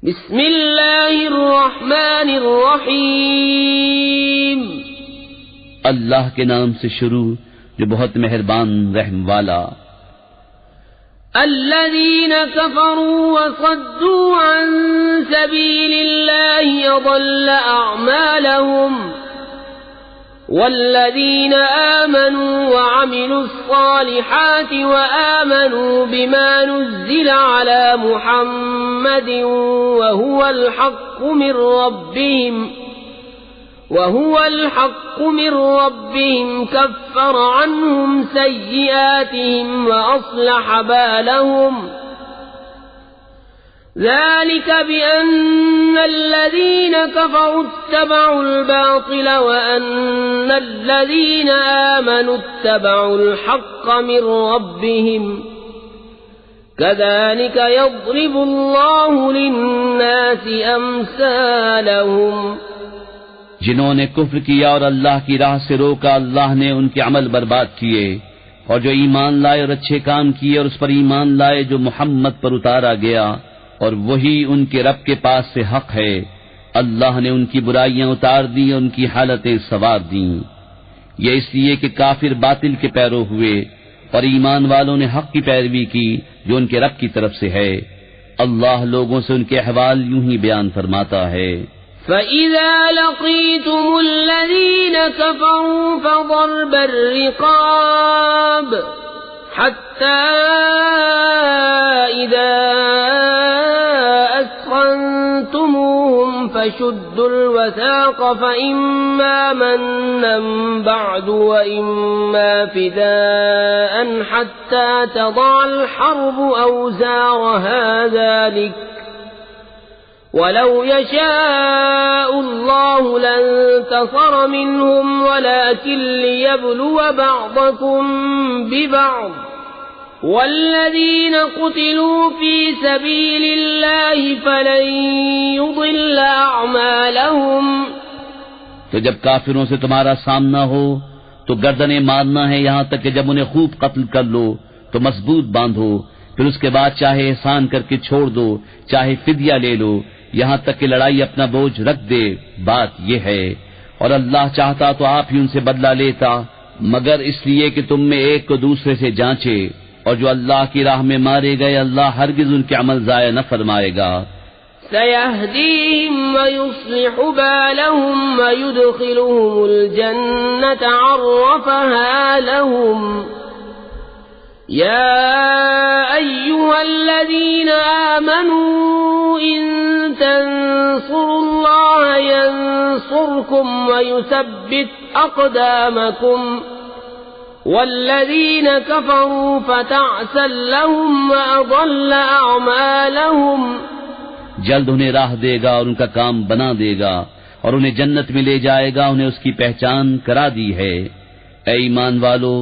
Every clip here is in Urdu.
بسم اللہ الرحمن الرحیم اللہ کے نام سے شروع جو بہت مہربان رحم والا. الذين كفروا وصدوا عن سبيل الله أضل أعمالهم والذين آمنوا وعملوا الصالحات وآمنوا بما نزل على محمد وهو الحق من ربهم كفر عنهم سيئاتهم وأصلح بالهم ذلك بأن الذين كفروا اتبعوا الباطل وأن الذين آمنوا اتبعوا الحق من ربهم كذلك يضرب الله للناس أمثالهم. جنہوں نے کفر کیا اور اللہ کی راہ سے روکا اللہ نے ان کے عمل برباد کیے، اور جو ایمان لائے اور اچھے کام کیے اور اس پر ایمان لائے جو محمد پر اتارا گیا اور وہی ان کے رب کے پاس سے حق ہے، اللہ نے ان کی برائیاں اتار دی اور ان کی حالتیں سنوار دیں. یہ اس لیے کہ کافر باطل کے پیرو ہوئے اور ایمان والوں نے حق کی پیروی کی جو ان کے رب کی طرف سے ہے. اللہ لوگوں سے ان کے احوال یوں ہی بیان فرماتا ہے. فَإِذَا لَقِيتُمُ الَّذِينَ كَفَرُوا فَضَرْبَ الرِّقَابِ حَتَّى إِذَا أَثْخَنْتُمُوهُمْ فَشُدُّوا الْوَثَاقَ فَإِمَّا مَنًّا بَعْدُ وَإِمَّا فِدَاءً حَتَّى تَضَعَ الْحَرْبُ أَوْزَارَهَا ذَلِكَ وَلَوْ يَشَاءُ اللَّهُ لَانتَصَرَ مِنْهُمْ وَلَكِنْ لِيَبْلُوَ بَعْضَكُمْ بِبَعْضٍ وَالَّذِينَ قُتِلُوا فِي سَبِيلِ اللَّهِ فَلَنْ يُضِلَّ أَعْمَالَهُمْ. تو جب کافروں سے تمہارا سامنا ہو تو گردنیں مارنا ہے یہاں تک کہ جب انہیں خوب قتل کر لو تو مضبوط باندھو، پھر اس کے بعد چاہے احسان کر کے چھوڑ دو چاہے فدیہ لے لو یہاں تک کہ لڑائی اپنا بوجھ رکھ دے. بات یہ ہے اور اللہ چاہتا تو آپ ہی ان سے بدلہ لیتا، مگر اس لیے کہ تم میں ایک کو دوسرے سے جانچے، اور جو اللہ کی راہ میں مارے گئے اللہ ہرگز ان کے عمل ضائع نہ فرمائے گا. سيهديهم ويصلح بالهم ويدخلهم الجنة عرفها لهم. يا أيها الذين آمنوا إن تنصروا الله ينصركم ويثبت أقدامكم والذين كفروا فتعسا لهم وأضل أعمالهم. جلد انہیں راہ دے گا اور ان کا کام بنا دے گا اور انہیں جنت میں لے جائے گا، انہیں اس کی پہچان کرا دی ہے. اے ایمان والو،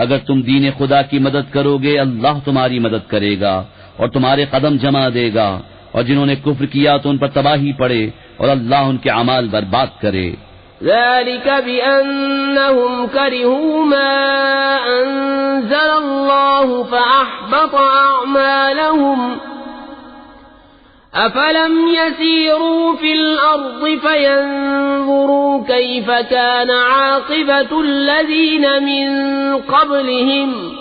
اگر تم دین خدا کی مدد کرو گے اللہ تمہاری مدد کرے گا اور تمہارے قدم جما دے گا، اور جنہوں نے کفر کیا تو ان پر تباہی پڑے اور اللہ ان کے اعمال برباد کرے. ذلك بأنهم كرهوا ما أنزل الله فأحبط أعمالهم. أفلم يسيروا في الأرض فينظروا كيف كان عاقبة الذين من قبلهم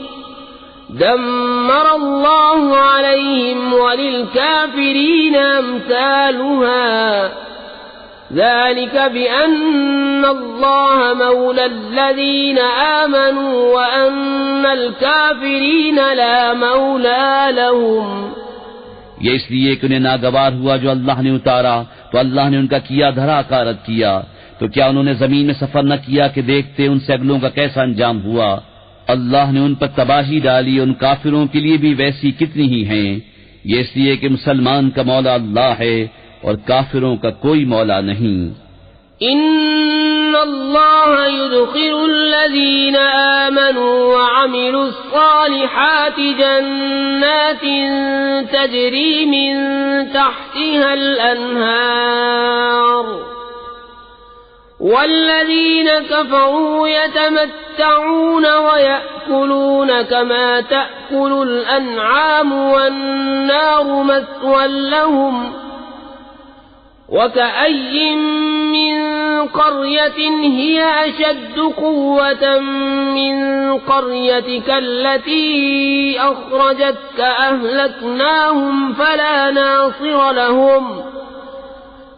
دمر الله عليهم وللكافرين أمثالها ذلك بأن الله مولى الذين آمنوا وأن الكافرين لا مولى لهم. یہ اس لیے کہ انہیں ناگوار ہوا جو اللہ نے اتارا تو اللہ نے ان کا کیا دھرا کارت کیا، تو کیا انہوں نے زمین میں سفر نہ کیا کہ دیکھتے ان سے اگلوں کا کیسا انجام ہوا. اللہ نے ان پر تباہی ڈالی، ان کافروں کے لیے بھی ویسی کتنی ہی ہیں. یہ اس لیے کہ مسلمان کا مولا اللہ ہے اور کافروں کا کوئی مولا نہیں. ان اللہ يدخل الذین آمنوا وعملوا الصالحات جنات تجری من تحتها الانہار والذین كفروا يتمتعون ويأكلون كما تأكل الأنعام والنار مثوى لهم وكأي من قرية هي أشد قوة من قريتك التي أخرجتك أهلكناهم فلا ناصر لهم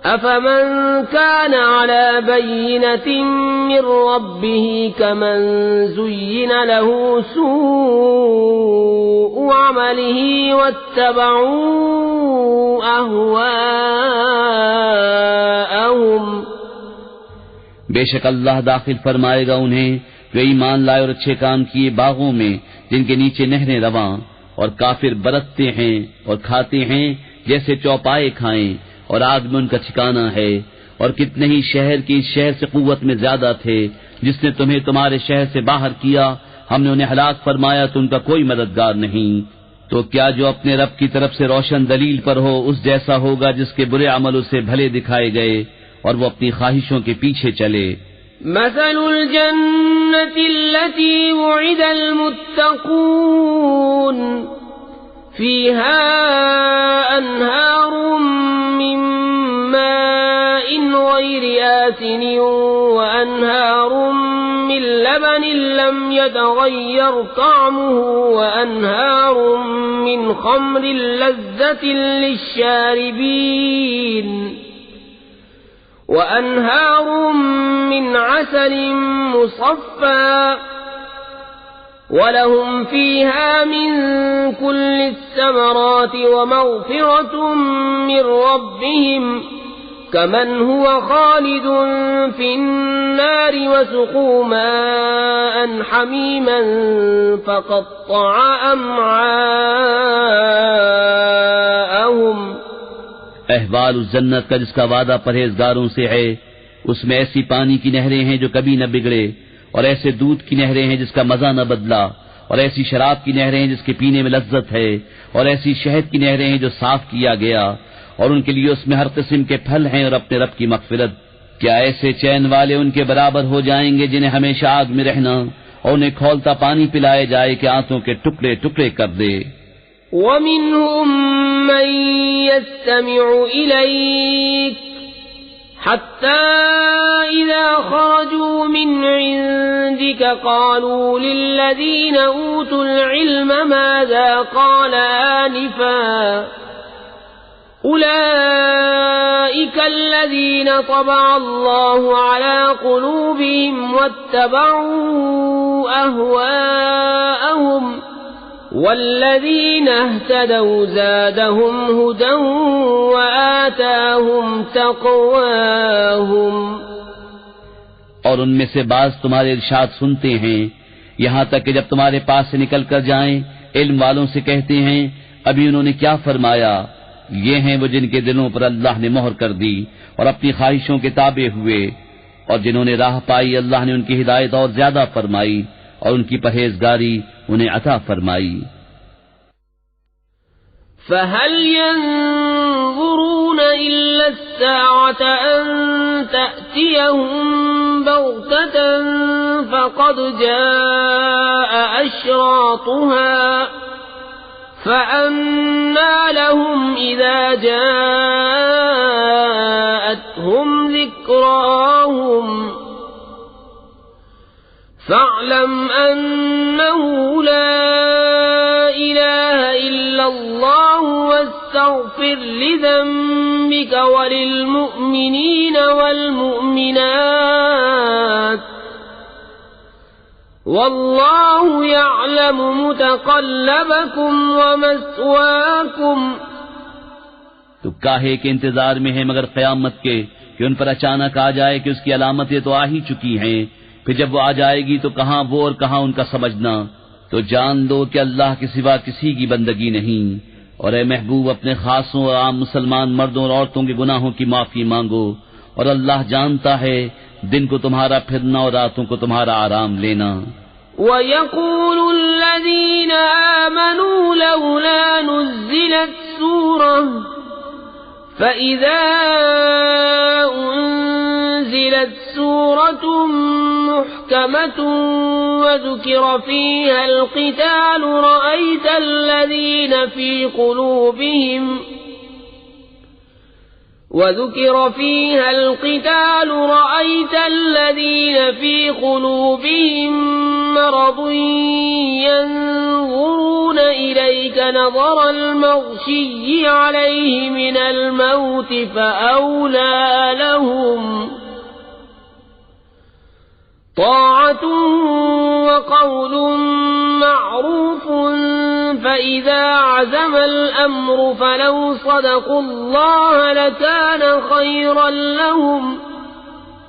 أفمن كان على بينة من ربه كمن زين له سوء عمله واتبعوا أهواءهم بے شک اللہ داخل فرمائے گا انہیں جو ایمان لائے اور اچھے کام کیے باغوں میں جن کے نیچے نہریں رواں، اور کافر برتتے ہیں اور کھاتے ہیں جیسے چوپائے کھائیں، اور آگ میں ان کا ٹھکانہ ہے۔ اور کتنے ہی شہر کی اس شہر سے قوت میں زیادہ تھے جس نے تمہیں تمہارے شہر سے باہر کیا، ہم نے انہیں ہلاک فرمایا تو ان کا کوئی مددگار نہیں۔ تو کیا جو اپنے رب کی طرف سے روشن دلیل پر ہو اس جیسا ہوگا جس کے برے عمل اسے بھلے دکھائے گئے اور وہ اپنی خواہشوں کے پیچھے چلے۔ مثل الجنة التي وعد المتقون فيها أنهار من ماء غير آسن وأنهار من لبن لم يتغير طعمه وأنهار من خمر لذة للشاربين وأنهار من عسل مصفى ولهم فيها من كل الثمرات ومغفرة من ربهم كمن هو خالد في النار وسقوا ماء حميما فقطع أمعاءهم۔ احوال اس جنت کا جس کا وعدہ پرہیزگاروں سے ہے، اس میں ایسی پانی کی نہریں ہیں جو کبھی نہ بگڑے، اور ایسے دودھ کی نہریں ہیں جس کا مزہ نہ بدلا، اور ایسی شراب کی نہریں ہیں جس کے پینے میں لذت ہے، اور ایسی شہد کی نہریں ہیں جو صاف کیا گیا، اور ان کے لیے اس میں ہر قسم کے پھل ہیں اور اپنے رب کی مغفرت۔ کیا ایسے چین والے ان کے برابر ہو جائیں گے جنہیں ہمیشہ آگ میں رہنا اور انہیں کھولتا پانی پلائے جائے کہ آنتوں کے ٹکڑے ٹکڑے کر دے۔ وَمِنْهُمْ مَنْ يَسْتَمِعُ إِلَيْكَ حَتَّى إِذَا خَرَجُوا مِنْ عِنْدِكَ قَالُوا لِلَّذِينَ أُوتُوا الْعِلْمَ مَاذَا قَالَ آنِفًا أُولَئِكَ الَّذِينَ طَبَعَ اللَّهُ عَلَى قُلُوبِهِمْ وَاتَّبَعُوا أَهْوَاءَهُمْ والذین اہتدوا زادهم ہدی وآتاهم تقواهم۔ اور ان میں سے بعض تمہارے ارشاد سنتے ہیں یہاں تک کہ جب تمہارے پاس سے نکل کر جائیں علم والوں سے کہتے ہیں ابھی انہوں نے کیا فرمایا، یہ ہیں وہ جن کے دلوں پر اللہ نے مہر کر دی اور اپنی خواہشوں کے تابع ہوئے، اور جنہوں نے راہ پائی اللہ نے ان کی ہدایت اور زیادہ فرمائی اور ان کی پرہیزگاری انہیں عطا فرمائی۔ فَهَلْ يَنظُرُونَ إِلَّا السَّاعَةَ أَن تَأْتِيَهُم بَغْتَةً فَقَدْ جَاءَ أَشْرَاطُهَا فَأَنَّى لَهُمْ إِذَا جَاءَتْهُمْ ذِكْرَاهُمْ فَاعْلَمْ أَنَّهُ لَا إِلَهَ إِلَّا اللَّهُ وَاسْتَغْفِرْ لِذَنبِكَ وَلِلْمُؤْمِنِينَ وَالْمُؤْمِنَاتِ وَاللَّهُ يَعْلَمُ مُتَقَلَّبَكُمْ وَمَثْوَاكُمْ۔ تو کاہے کے انتظار میں ہے مگر قیامت کے کہ ان پر اچانک آ جائے کہ اس کی علامتیں تو آ ہی چکی ہیں، پھر جب وہ آ جائے گی تو کہاں وہ اور کہاں ان کا سمجھنا۔ تو جان لو کہ اللہ کے سوا کسی کی بندگی نہیں، اور اے محبوب اپنے خاصوں اور عام مسلمان مردوں اور عورتوں کے گناہوں کی معافی مانگو، اور اللہ جانتا ہے دن کو تمہارا پھرنا اور راتوں کو تمہارا آرام لینا۔ وَيَقُولُ الَّذِينَ آمَنُوا لَوْلَا نُزِّلَتْ سُورَةٌ فَإِذَا أُنزِلَتْ سُورَةٌ مُحْكَمَةٌ وَذُكِرَ فِيهَا الْقِتَالُ رَأَيْتَ الَّذِينَ فِي قُلُوبِهِمْ وذكر فيها القتال رأيت الذين في قلوبهم مرض ينظرون إليك نظر المغشي عليه من الموت فأولى لهم طاعة وقول معروف فإذا عزم الأمر فلو صدقوا الله لكان خيرا لهم.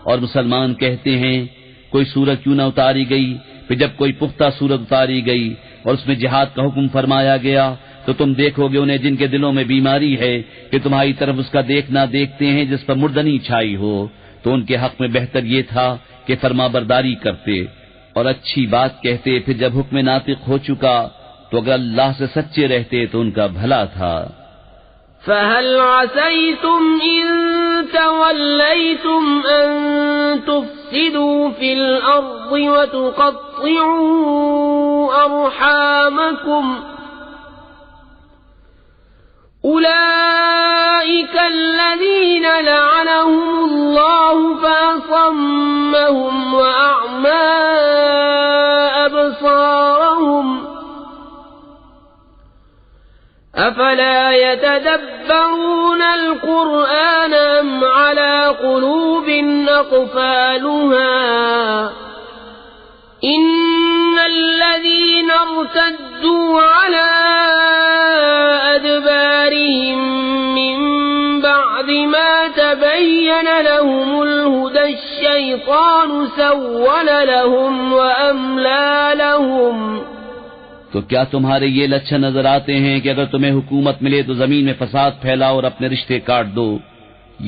اور مسلمان کہتے ہیں کوئی سورت کیوں نہ اتاری گئی، پھر جب کوئی پختہ سورت اتاری گئی اور اس میں جہاد کا حکم فرمایا گیا تو تم دیکھو گے انہیں جن کے دلوں میں بیماری ہے کہ تمہاری طرف اس کا دیکھنا دیکھتے ہیں جس پر مردنی چھائی ہو، تو ان کے حق میں بہتر یہ تھا کہ فرما برداری کرتے اور اچھی بات کہتے. پھر جب حکم ناطق ہو چکا تو اگر اللہ سے سچے رہتے تو ان کا بھلا تھا. فَهَلْ عَسَيْتُمْ إِن تَوَلَّيْتُمْ أَن تُفْسِدُوا فِي الْأَرْضِ وَتُقَطِّعُوا أَرْحَامَكُمْ أُولَئِكَ الَّذِينَ لَعَنَهُمُ اللَّهُ فَأَصَمَّهُمْ وَأَعْمَى أَبْصَارَهُمْ أَفَلَا يَتَدَبَّرُونَ الْقُرْآنَ أَمْ عَلَى قُلُوبٍ أَقْفَالُهَا إِنَّ الَّذِينَ ارْتَدُّوا عَلَى أَدْبَارِهِمْ مِنْ بَعْدِ مَا تَبَيَّنَ لَهُمُ الْهُدَى الشَّيْطَانُ سَوَّلَ لَهُمْ وَأَمْلَى لَهُمْ. تو کیا تمہارے یہ لچھن نظر آتے ہیں کہ اگر تمہیں حکومت ملے تو زمین میں فساد پھیلاؤ اور اپنے رشتے کاٹ دو؟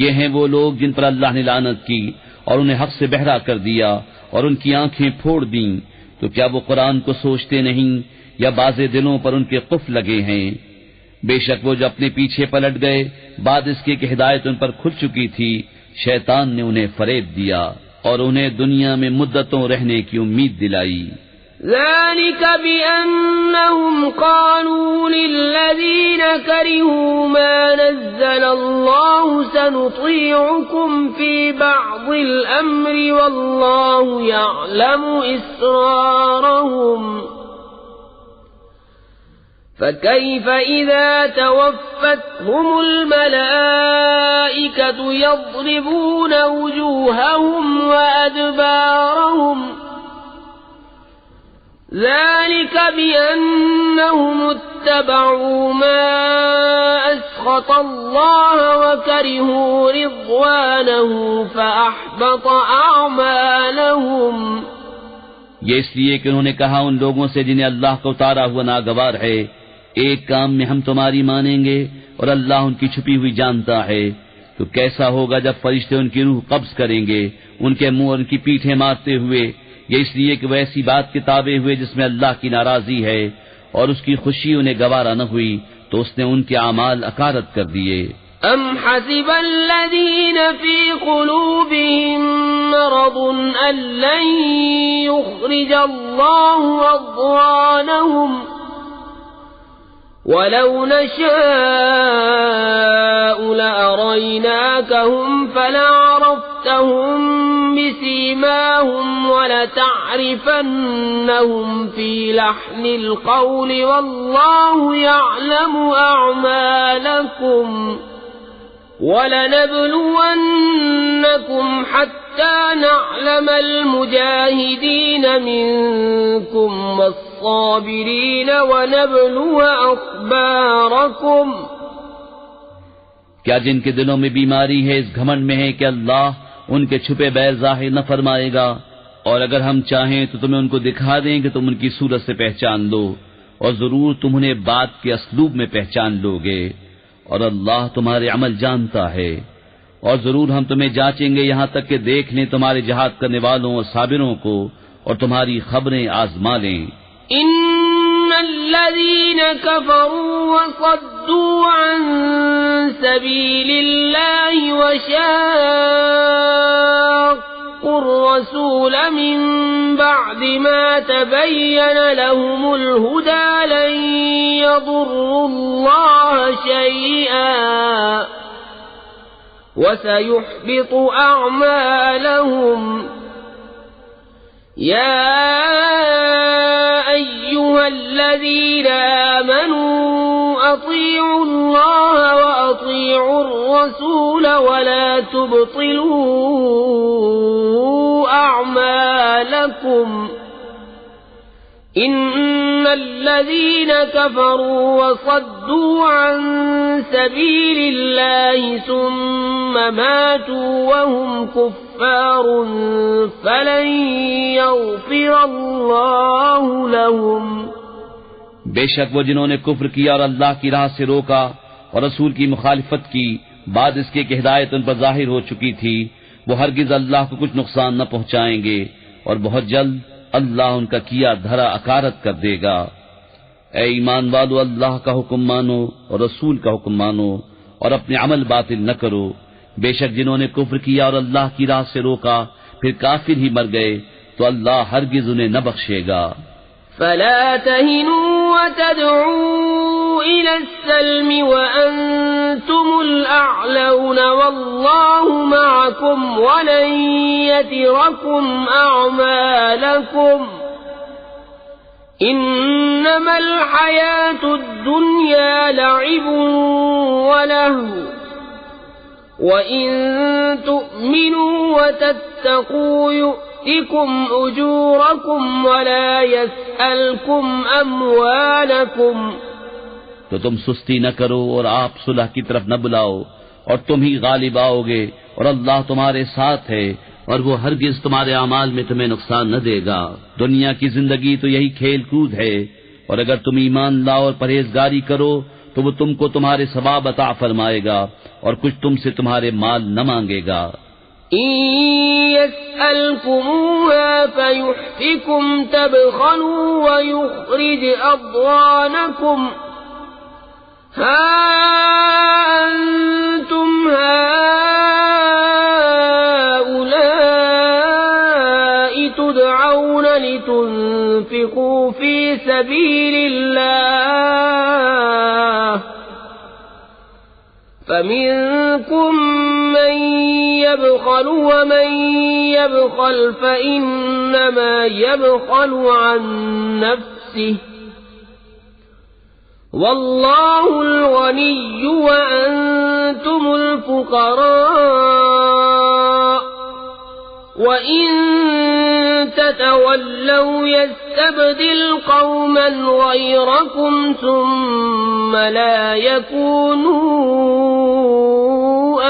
یہ ہیں وہ لوگ جن پر اللہ نے لعنت کی اور انہیں حق سے بہرا کر دیا اور ان کی آنکھیں پھوڑ دیں. تو کیا وہ قرآن کو سوچتے نہیں یا باز دلوں پر ان کے قفل لگے ہیں؟ بے شک وہ جو اپنے پیچھے پلٹ گئے بعد اس کے کہ ہدایت ان پر کھل چکی تھی، شیطان نے انہیں فریب دیا اور انہیں دنیا میں مدتوں رہنے کی امید دلائی. ذلك بأنهم قالوا للذين كرهوا ما نزل الله سنطيعكم في بعض الأمر والله يعلم إسرارهم فكيف إذا توفتهم الملائكة يضربون وجوههم وأدبارهم ذلك بأنهم اتبعوا ما أسخط الله وكرهوا رضوانه فأحبط أعمالهم. یہ اس لیے کہ انہوں نے کہا ان لوگوں سے جنہیں اللہ کا اتارا ہوا ناگوار ہے، ایک کام میں ہم تمہاری مانیں گے اور اللہ ان کی چھپی ہوئی جانتا ہے. تو کیسا ہوگا جب فرشتے ان کی روح قبض کریں گے ان کے منہ اور ان کی پیٹھیں مارتے ہوئے، یہ اس لیے کہ وہ ایسی بات کے تابع ہوئے جس میں اللہ کی ناراضی ہے اور اس کی خوشی انہیں گوارا نہ ہوئی تو اس نے ان کے اعمال اکارت کر دیے. ام حسب الذين في قلوبهم مرض ان لن يخرج الله اضغانهم ولو نشاء لأريناكهم فلعرفتهم بسيماهم ولتعرفنهم في لحن القول والله يعلم أعمالكم ولنبلونكم حتى نعلم المجاهدين منكم والصابرين ونبلو أخباركم. کیا جن کے دلوں میں بیماری ہے اس گھمنڈ میں ہے کہ اللہ ان کے چھپے بیر ظاہر نہ فرمائے گا، اور اگر ہم چاہیں تو تمہیں ان کو دکھا دیں کہ تم ان کی صورت سے پہچان لو، اور ضرور تم انہیں بات کے اسلوب میں پہچان لو گے، اور اللہ تمہارے عمل جانتا ہے. اور ضرور ہم تمہیں جانچیں گے یہاں تک کہ دیکھ لیں تمہارے جہاد کرنے والوں اور صابروں کو اور تمہاری خبریں آزما لیں. ان الذين كفروا وصدوا عن سبيل الله وشاقوا الرسول من بعد ما تبين لهم الهدى لن يضروا الله شيئا وسيحبط أعمالهم يا أيها الذين آمنوا أطيعوا الله وأطيعوا الرسول ولا تبطلوا أعمالكم إن الذين كفروا وصدوا عن سبيل الله ثم ماتوا وهم كفار فلن يغفر الله لهم بے شک وہ جنہوں نے کفر کیا اور اللہ کی راہ سے روکا اور رسول کی مخالفت کی بعد اس کے کہ ہدایت ان پر ظاہر ہو چکی تھی، وہ ہرگز اللہ کو کچھ نقصان نہ پہنچائیں گے اور بہت جلد اللہ ان کا کیا دھرا اکارت کر دے گا۔ اے ایمان والو، اللہ کا حکم مانو اور رسول کا حکم مانو اور اپنے عمل باطل نہ کرو، بے شک جنہوں نے کفر کیا اور اللہ کی راہ سے روکا پھر کافر ہی مر گئے تو اللہ ہرگز انہیں نہ بخشے گا۔ فلا تهنوا وتدعوا إلى السلم وأنتم الأعلون والله معكم ولن يتركم أعمالكم إنما الحياة الدنيا لعب ولهو وإن تؤمنوا وتتقوا يؤتكم أجوركم ولا يسألكم أموالكم۔ تو تم سستی نہ کرو اور آپ صلح کی طرف نہ بلاؤ اور تم ہی غالب آؤ گے اور اللہ تمہارے ساتھ ہے اور وہ ہرگز تمہارے اعمال میں تمہیں نقصان نہ دے گا۔ دنیا کی زندگی تو یہی کھیل کود ہے، اور اگر تم ایمان لاؤ اور پرہیزگاری کرو تو وہ تم کو تمہارے ثواب عطا فرمائے گا اور کچھ تم سے تمہارے مال نہ مانگے گا۔ إن يسألكموها فيحفكم تبخلوا ويخرج أضغانكم ها أنتم هؤلاء تدعون لتنفقوا في سبيل الله فمنكم من يبخل ومن يبخل فإنما يبخل عن نفسه والله الغني وأنتم الفقراء وإن تتولوا يستبدل قوما غيركم ثم لا يكونوا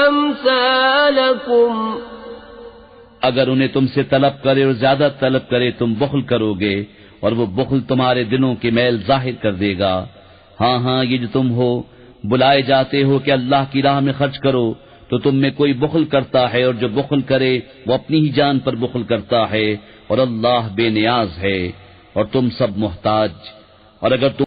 أمثالكم۔ اگر انہیں تم سے طلب کرے اور زیادہ طلب کرے تم بخل کرو گے اور وہ بخل تمہارے دلوں کے میل ظاہر کر دے گا۔ ہاں ہاں، یہ جو تم ہو بلائے جاتے ہو کہ اللہ کی راہ میں خرچ کرو تو تم میں کوئی بخل کرتا ہے، اور جو بخل کرے وہ اپنی ہی جان پر بخل کرتا ہے اور اللہ بے نیاز ہے اور تم سب محتاج۔ اور اگر تم